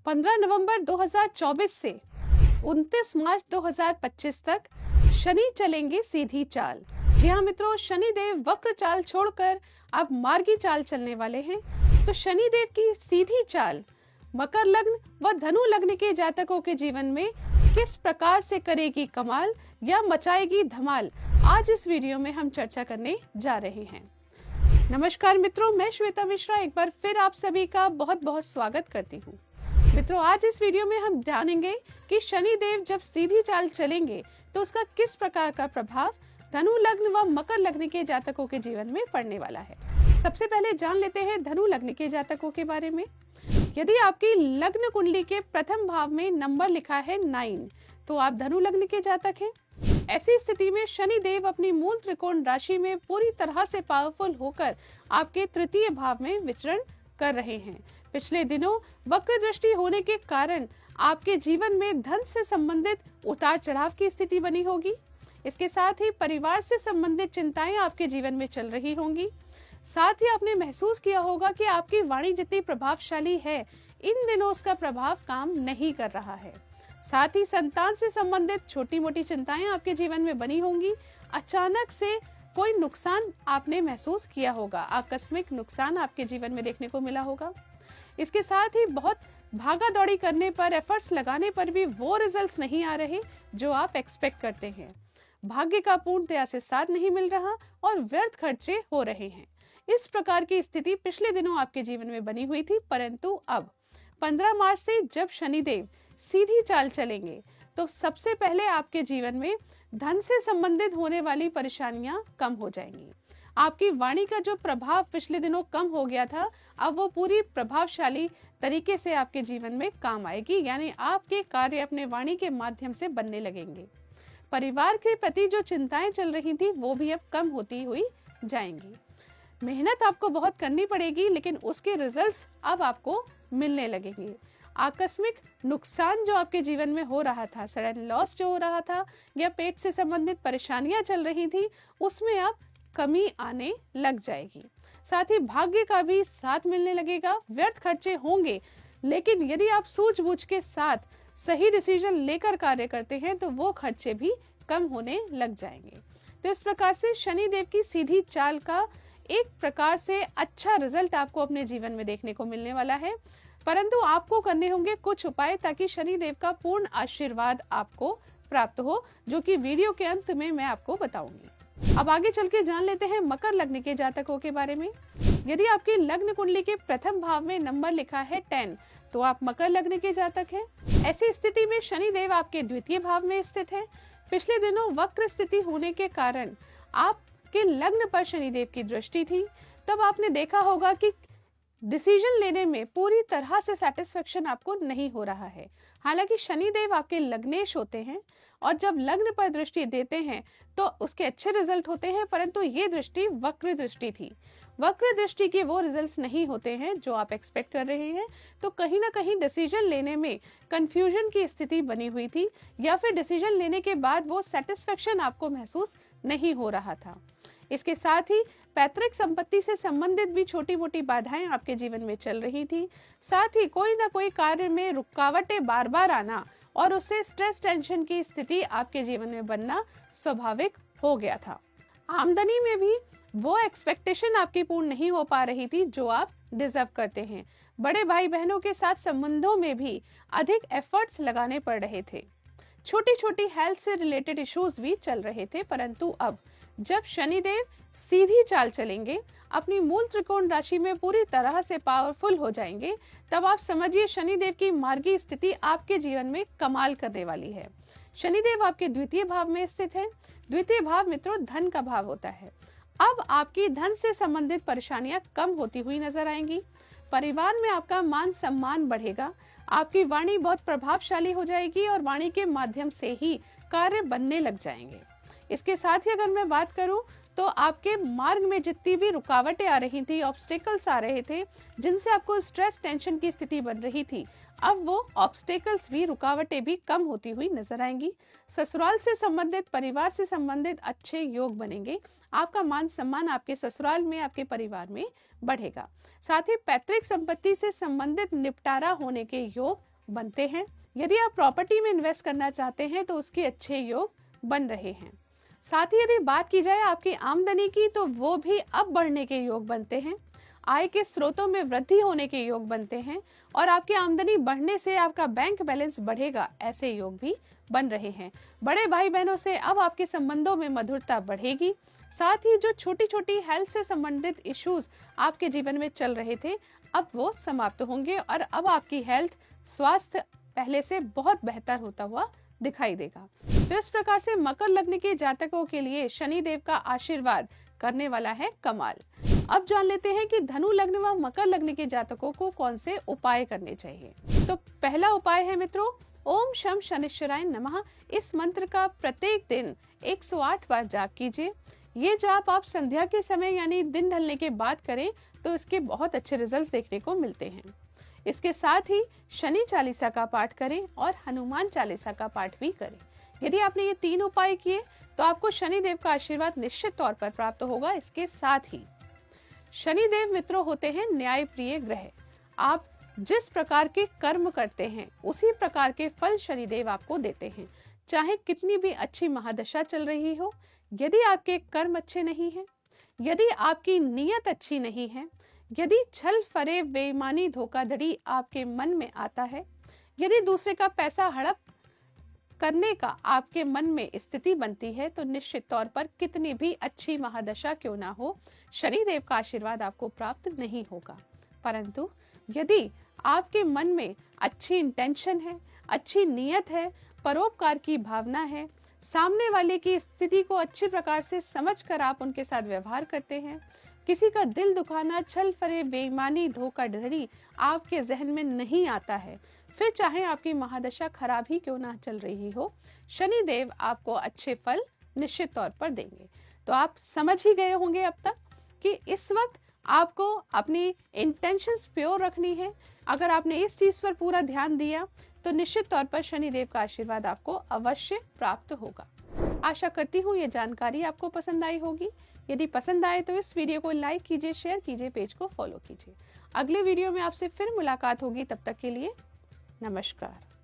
15 नवंबर 2024 से 29 मार्च 2025 तक शनि चलेंगे सीधी चाल। जी हाँ मित्रों, शनि देव वक्र चाल छोड़कर अब मार्गी चाल चलने वाले हैं। तो शनि देव की सीधी चाल मकर लग्न व धनु लग्न के जातकों के जीवन में किस प्रकार से करेगी कमाल या मचाएगी धमाल, आज इस वीडियो में हम चर्चा करने जा रहे हैं। नमस्कार मित्रों, मैं श्वेता मिश्रा एक बार फिर आप सभी का बहुत बहुत स्वागत करती हूँ। मित्रों, आज इस वीडियो में हम जानेंगे कि शनि देव जब सीधी चाल चलेंगे तो उसका किस प्रकार का प्रभाव धनु लग्न व मकर लग्न के जातकों के जीवन में पड़ने वाला है। सबसे पहले जान लेते हैं धनु लग्न के जातकों के बारे में। यदि आपकी लग्न कुंडली के प्रथम भाव में नंबर लिखा है 9, तो आप धनु लग्न के जातक हैं। ऐसी स्थिति में शनि देव अपनी मूल त्रिकोण राशि में पूरी तरह से पावरफुल होकर आपके तृतीय भाव में विचरण कर रहे हैं। पिछले दिनों वक्र दृष्टि होने के कारण आपके जीवन में धन से संबंधित उतार चढ़ाव की स्थिति बनी होगी। इसके साथ ही परिवार से संबंधित चिंताएं आपके जीवन में चल रही होंगी। साथ ही आपने महसूस किया होगा कि आपकी वाणी जितनी प्रभावशाली है, इन दिनों उसका प्रभाव काम नहीं कर रहा है। साथ ही संतान से संबंधित छोटी मोटी चिंताएं आपके जीवन में बनी होंगी। अचानक से कोई नुकसान आपने महसूस किया होगा, आकस्मिक नुकसान आपके जीवन में देखने को मिला होगा। इसके साथ ही बहुत भागा दौड़ी करने पर, एफर्ट्स लगाने पर भी वो रिजल्ट्स नहीं आ रहे जो आप एक्सपेक्ट करते हैं। भाग्य का पूर्णतया से साथ नहीं मिल रहा और व्यर्थ खर्चे हो रहे हैं। इस प्रकार की स्थिति पिछले दिनों आपके जीवन में बनी हुई थी, परंतु अब 15 मार्च से जब शनिदेव सीधी चाल चलेंगे तो सबसे पहले आपके जीवन में धन से संबंधित होने वाली परेशानियां कम हो जाएंगी। आपकी वाणी का जो प्रभाव पिछले दिनों कम हो गया था, अब वो पूरी प्रभावशाली तरीके से आपके जीवन में काम आएगी, यानी आपके कार्य अपने वाणी के माध्यम से बनने लगेंगे। परिवार के प्रति जो चिंताएं चल रही थी वो भी अब कम होती हुई जाएंगी। मेहनत आपको बहुत करनी पड़ेगी, लेकिन उसके रिजल्ट्स अब आपको मिलने लगेंगे। आकस्मिक नुकसान जो आपके जीवन में हो रहा था, सडन लॉस जो हो रहा था या पेट से संबंधित परेशानियां चल रही थी, उसमें अब कमी आने लग जाएगी। साथ ही भाग्य का भी साथ मिलने लगेगा। व्यर्थ खर्चे होंगे, लेकिन यदि आप सूझबूझ के साथ सही डिसीजन लेकर कार्य करते हैं तो वो खर्चे भी कम होने लग जाएंगे। तो इस प्रकार से शनि देव की सीधी चाल का एक प्रकार से अच्छा रिजल्ट आपको अपने जीवन में देखने को मिलने वाला है, परंतु आपको करने होंगे कुछ उपाय ताकि शनि देव का पूर्ण आशीर्वाद आपको प्राप्त हो, जो कि वीडियो के अंत में मैं आपको बताऊंगी। अब आगे चल के जान लेते हैं मकर लग्न के जातकों के बारे में। यदि आपकी लग्न कुंडली के प्रथम भाव में नंबर लिखा है 10, तो आप मकर लग्न के जातक हैं। ऐसी स्थिति में शनि देव आपके द्वितीय भाव में स्थित है। पिछले दिनों वक्र स्थिति होने के कारण आपके लग्न पर शनि देव की दृष्टि थी। तब आपने देखा होगा कि डिसीजन लेने में पूरी तरह से सेटिस्फेक्शन आपको नहीं हो रहा है। हालांकि शनि देव आपके लग्नेश होते हैं और जब लग्न पर दृष्टि देते हैं तो उसके अच्छे रिजल्ट होते हैं, परंतु ये दृष्टि वक्र दृष्टि थी। वक्र दृष्टि के वो रिजल्ट्स नहीं होते हैं जो आप एक्सपेक्ट कर रहे हैं। तो कहीं ना कहीं डिसीजन लेने में कंफ्यूजन की स्थिति बनी हुई थी, या फिर डिसीजन लेने के बाद वो सेटिस्फेक्शन आपको महसूस नहीं हो रहा था। इसके साथ ही पैतृक संपत्ति से संबंधित भी छोटी मोटी बाधाएं आपके जीवन में चल रही थी। साथ ही कोई ना कोई कार्य में रुकावटें बार बार आना और उससे स्ट्रेस टेंशन की स्थिति आपके जीवन में बनना स्वाभाविक हो गया था। आमदनी में भी वो एक्सपेक्टेशन आपकी पूर्ण नहीं हो पा रही थी जो आप डिजर्व करते हैं। बड़े भाई बहनों के साथ संबंधों में भी अधिक एफर्ट्स लगाने पड़ रहे थे। छोटी छोटी हेल्थ से रिलेटेड इश्यूज भी चल रहे थे, परंतु अब जब शनिदेव सीधी चाल चलेंगे, अपनी मूल त्रिकोण राशि में पूरी तरह से पावरफुल हो जाएंगे, तब आप समझिए शनिदेव की मार्गी स्थिति आपके जीवन में कमाल करने वाली है। शनिदेव आपके द्वितीय भाव में स्थित है। द्वितीय भाव मित्रों धन का भाव होता है। अब आपकी धन से संबंधित परेशानियां कम होती हुई नजर आएंगी। परिवार में आपका मान सम्मान बढ़ेगा। आपकी वाणी बहुत प्रभावशाली हो जाएगी और वाणी के माध्यम से ही कार्य बनने लग जाएंगे। इसके साथ ही अगर मैं बात करूं तो आपके मार्ग में जितनी भी रुकावटें आ रही थी, ऑब्स्टेकल्स आ रहे थे, जिनसे आपको स्ट्रेस टेंशन की स्थिति बन रही थी, अब वो ऑब्स्टेकल्स भी, रुकावटें भी कम होती हुई नजर आएंगी। ससुराल से संबंधित, परिवार से संबंधित अच्छे योग बनेंगे। आपका मान सम्मान आपके ससुराल में, आपके परिवार में बढ़ेगा। साथ ही पैतृक संपत्ति से संबंधित निपटारा होने के योग बनते हैं। यदि आप प्रॉपर्टी में इन्वेस्ट करना चाहते हैं तो उसके अच्छे योग बन रहे हैं। साथ ही यदि बात की जाए आपकी आमदनी की, तो वो भी अब बढ़ने के योग बनते हैं। आय के स्रोतों में वृद्धि होने के योग बनते हैं और आपकी आमदनी बढ़ने से आपका बैंक बैलेंस बढ़ेगा, ऐसे योग भी बन रहे हैं। बड़े भाई बहनों से अब आपके संबंधों में मधुरता बढ़ेगी। साथ ही जो छोटी छोटी हेल्थ से संबंधित इश्यूज आपके जीवन में चल रहे थे, अब वो समाप्त होंगे और अब आपकी हेल्थ, स्वास्थ्य पहले से बहुत बेहतर होता हुआ दिखाई देगा। तो इस प्रकार से मकर लग्न के जातकों के लिए शनि देव का आशीर्वाद करने वाला है कमाल। अब जान लेते हैं कि धनु लग्न व मकर लग्न के जातकों को कौन से उपाय करने चाहिए। तो पहला उपाय है मित्रों, ओम शम शनिश्चराय नमः। इस मंत्र का प्रत्येक दिन 108 बार जाप कीजिए। ये जाप आप संध्या के समय यानी दिन ढलने के बाद करें तो इसके बहुत अच्छे रिजल्ट्स देखने को मिलते हैं। इसके साथ ही शनि चालीसा का पाठ करें और हनुमान चालीसा का पाठ भी करें। यदि आपने ये 3 उपाय किए तो आपको शनि देव का आशीर्वाद निश्चित तौर पर प्राप्त होगा। इसके साथ ही शनि देव मित्रों होते हैं न्याय प्रिय ग्रह। आप जिस प्रकार के कर्म करते हैं उसी प्रकार के फल शनि देव आपको देते हैं। चाहे कितनी भी अच्छी महादशा चल रही हो, यदि आपके कर्म अच्छे नहीं हैं, यदि आपकी नीयत अच्छी नहीं है, यदि छल फरेब बेईमानी धोखाधड़ी आपके मन में आता है, यदि दूसरे का पैसा हड़प करने का आपके मन में स्थिति बनती है, तो निश्चित तौर पर कितनी भी अच्छी महादशा क्यों ना हो, शनि देव का आशीर्वाद आपको प्राप्त नहीं होगा। परंतु यदि आपके मन में अच्छी इंटेंशन है, अच्छी नीयत है, परोपकार की भावना है, सामने वाले की स्थिति को अच्छी प्रकार से समझकर आप उनके साथ व्यवहार करते हैं, किसी का दिल दुखाना, छल फरेब, बेईमानी, धोखाधड़ी आपके जहन में नहीं आता है, फिर चाहे आपकी महादशा खराब ही क्यों ना चल रही हो, शनि देव आपको अच्छे फल निश्चित तौर पर देंगे। तो आप समझ ही गए होंगे अब तक कि इस वक्त आपको अपनी इंटेंशंस प्योर रखनी है। अगर आपने इस चीज पर पूरा ध्यान दिया तो निश्चित तौर पर शनि देव का आशीर्वाद आपको अवश्य प्राप्त होगा। आशा करती हूँ ये जानकारी आपको पसंद आई होगी। यदि पसंद आए तो इस वीडियो को लाइक कीजिए, शेयर कीजिए, पेज को फॉलो कीजिए। अगले वीडियो में आपसे फिर मुलाकात होगी। तब तक के लिए नमस्कार।